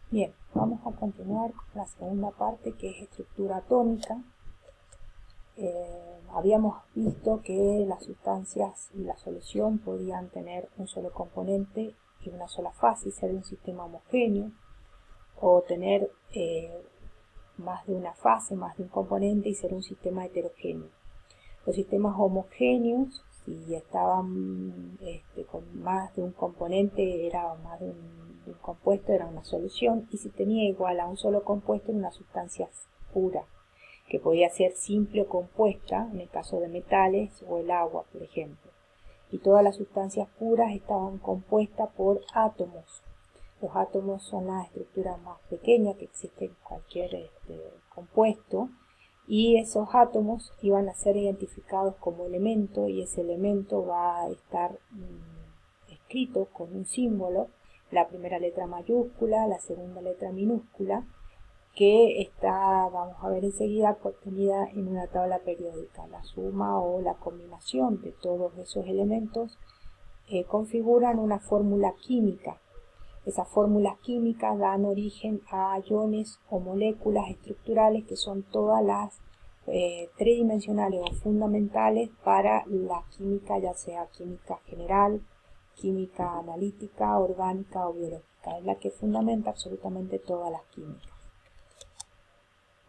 Bien, vamos a continuar con la segunda parte, que es estructura atómica. Habíamos visto que las sustancias y la solución podían tener un solo componente y una sola fase y ser un sistema homogéneo, o tener más de una fase, más de un componente y ser un sistema heterogéneo. Los sistemas homogéneos, si estaban con más de un componente, era más de un compuesto, era una solución, y si tenía igual a un solo compuesto, era una sustancia pura, que podía ser simple o compuesta, en el caso de metales o el agua, por ejemplo. Y todas las sustancias puras estaban compuestas por átomos. Los átomos son la estructura más pequeña que existe en cualquier compuesto, y esos átomos iban a ser identificados como elemento, y ese elemento va a estar escrito con un símbolo, la primera letra mayúscula, la segunda letra minúscula, que está, vamos a ver enseguida, contenida en una tabla periódica. La suma o la combinación de todos esos elementos configuran una fórmula química. Esas fórmulas químicas dan origen a iones o moléculas estructurales, que son todas las tridimensionales o fundamentales para la química, ya sea química general, química analítica, orgánica o biológica. Es la que fundamenta absolutamente todas las químicas.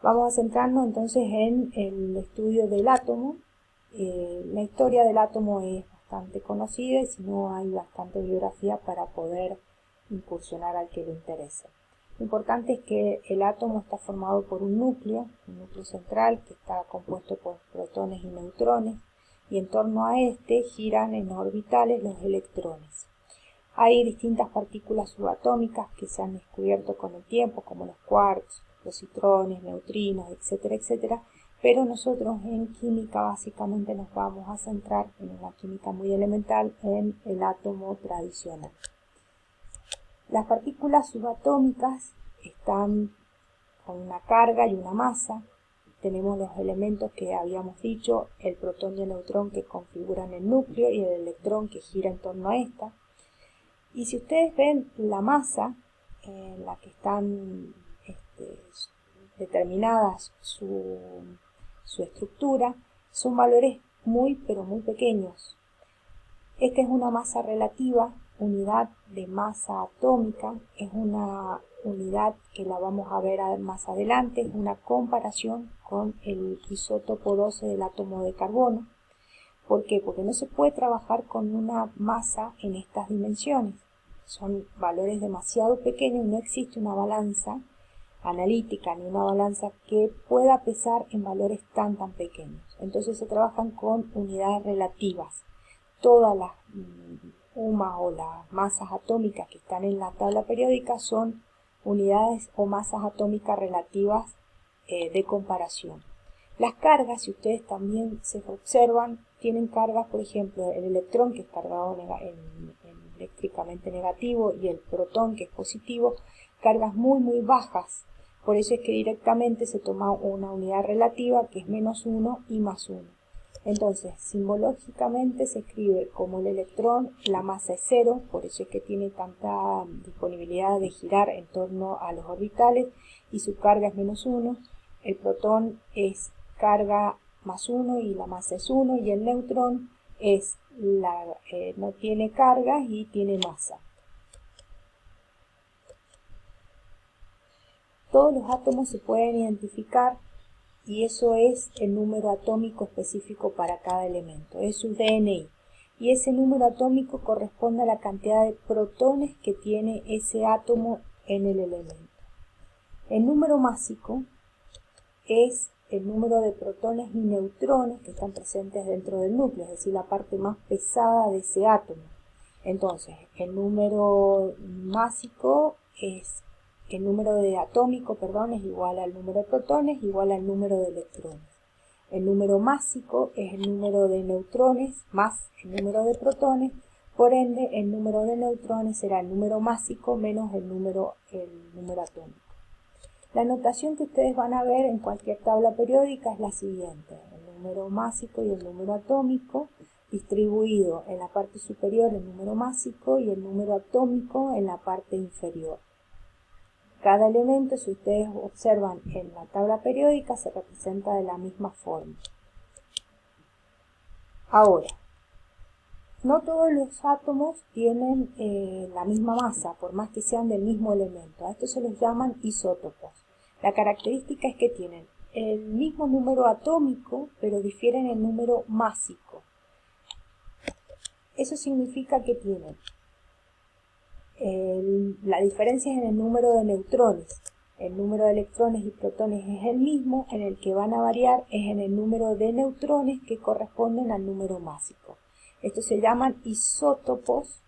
Vamos a centrarnos entonces en el estudio del átomo. La historia del átomo es bastante conocida, y si no, hay bastante bibliografía para poder incursionar al que le interese. Lo importante es que el átomo está formado por un núcleo central, que está compuesto por protones y neutrones, y en torno a este giran en orbitales los electrones. Hay distintas partículas subatómicas que se han descubierto con el tiempo, como los quarks, positrones, neutrinos, etcétera, etcétera, pero nosotros en química básicamente nos vamos a centrar en una química muy elemental, en el átomo tradicional. Las partículas subatómicas están con una carga y una masa. Tenemos los elementos que habíamos dicho, el protón y el neutrón, que configuran el núcleo, y el electrón que gira en torno a esta. Y si ustedes ven la masa en la que están determinadas su estructura, son valores muy pero muy pequeños. Esta es una masa relativa, unidad de masa atómica, es una unidad que la vamos a ver más adelante, es una comparación con el isótopo 12 del átomo de carbono. ¿Por qué? Porque no se puede trabajar con una masa en estas dimensiones. Son valores demasiado pequeños y no existe una balanza analítica ni una balanza que pueda pesar en valores tan pequeños. Entonces se trabajan con unidades relativas. Todas las UMAs o las masas atómicas que están en la tabla periódica son unidades o masas atómicas relativas de comparación. Las cargas, si ustedes también se observan, tienen cargas, por ejemplo, el electrón, que es cargado eléctricamente negativo, y el protón, que es positivo, cargas muy bajas. Por eso es que directamente se toma una unidad relativa, que es -1 y +1. Entonces, simbológicamente se escribe como el electrón, la masa es 0, por eso es que tiene tanta disponibilidad de girar en torno a los orbitales, y su carga es -1. El protón es carga +1 y la masa es 1, y el neutrón no tiene cargas y tiene masa. Todos los átomos se pueden identificar, y eso es el número atómico específico para cada elemento, es su DNI. Y ese número atómico corresponde a la cantidad de protones que tiene ese átomo en el elemento. El número másico es el número de protones y neutrones que están presentes dentro del núcleo, es decir, la parte más pesada de ese átomo. Entonces, el número másico es el número de atómico, es igual al número de protones igual al número de electrones. El número másico es el número de neutrones más el número de protones, por ende el número de neutrones será el número másico menos el número atómico. La notación que ustedes van a ver en cualquier tabla periódica es la siguiente: el número másico y el número atómico, distribuido en la parte superior el número másico y el número atómico en la parte inferior. cada elemento, si ustedes observan en la tabla periódica, se representa de la misma forma. Ahora, no todos los átomos tienen la misma masa, por más que sean del mismo elemento. A esto se los llaman isótopos. La característica es que tienen el mismo número atómico, pero difieren en número másico. Eso significa que tienen la diferencia es en el número de neutrones. El número de electrones y protones es el mismo, en el que van a variar es en el número de neutrones que corresponden al número másico. Estos se llaman isótopos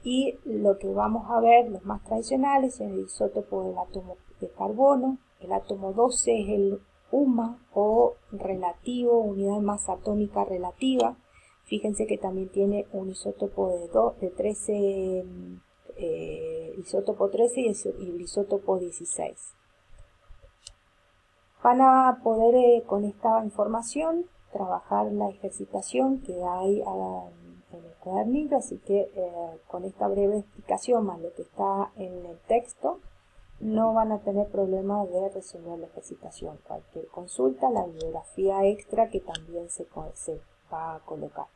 y lo que vamos a ver, los más tradicionales, es el isótopo del átomo de carbono. El átomo 12 es el UMA o relativo, unidad de masa atómica relativa. Fíjense que también tiene un isótopo de 13, isótopo 13 y el isótopo 16. Van a poder con esta información trabajar la ejercitación que hay en el cuadernillo, así que con esta breve explicación más lo que está en el texto no van a tener problema de resolver la ejercitación. Cualquier consulta, la bibliografía extra que también se va a colocar.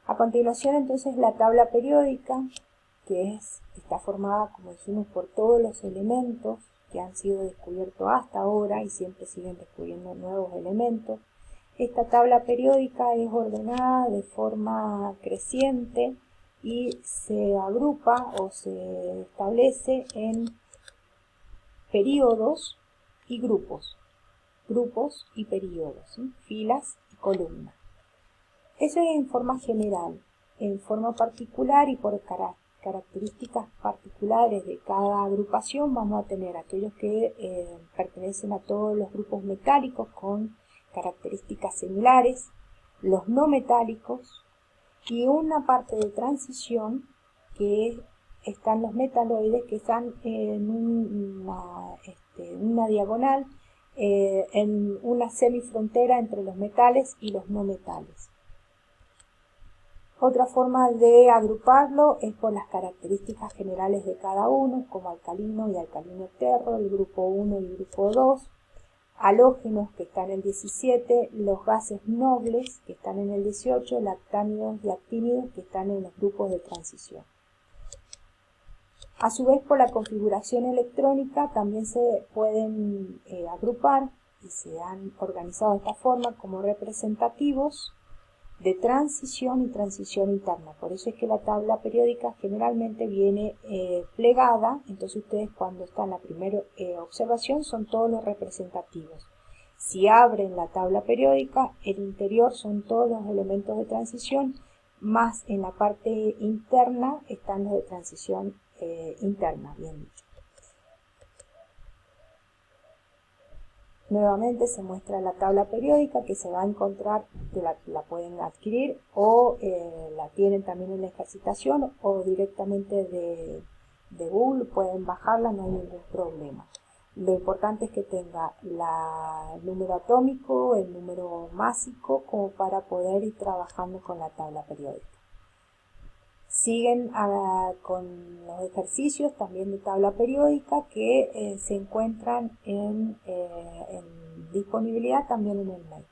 A continuación entonces la tabla periódica, que está formada, como dijimos, por todos los elementos que han sido descubiertos hasta ahora y siempre siguen descubriendo nuevos elementos. Esta tabla periódica es ordenada de forma creciente y se agrupa o se establece en períodos y grupos y períodos, ¿sí? Filas y columnas. Eso es en forma general. En forma particular y por características particulares de cada agrupación vamos a tener aquellos que pertenecen a todos los grupos metálicos con características similares, los no metálicos y una parte de transición que están los metaloides que están en una diagonal, en una semifrontera entre los metales y los no metales. Otra forma de agruparlo es por las características generales de cada uno, como alcalino y alcalino terro, el grupo 1 y el grupo 2, halógenos que están en el 17, los gases nobles que están en el 18, lactánidos y actínidos que están en los grupos de transición. A su vez, por la configuración electrónica también se pueden agrupar y se han organizado de esta forma como representativos de transición y transición interna. Por eso es que la tabla periódica generalmente viene plegada, entonces ustedes cuando están en la primera observación son todos los representativos. Si abren la tabla periódica, el interior son todos los elementos de transición, más en la parte interna están los de transición interna, bien dicho. Nuevamente se muestra la tabla periódica que se va a encontrar, que la pueden adquirir o la tienen también en la ejercitación o directamente de Google, pueden bajarla, no hay ningún problema. Lo importante es que tenga el número atómico, el número másico, como para poder ir trabajando con la tabla periódica. Siguen con los ejercicios también de tabla periódica que se encuentran en disponibilidad también en el mail.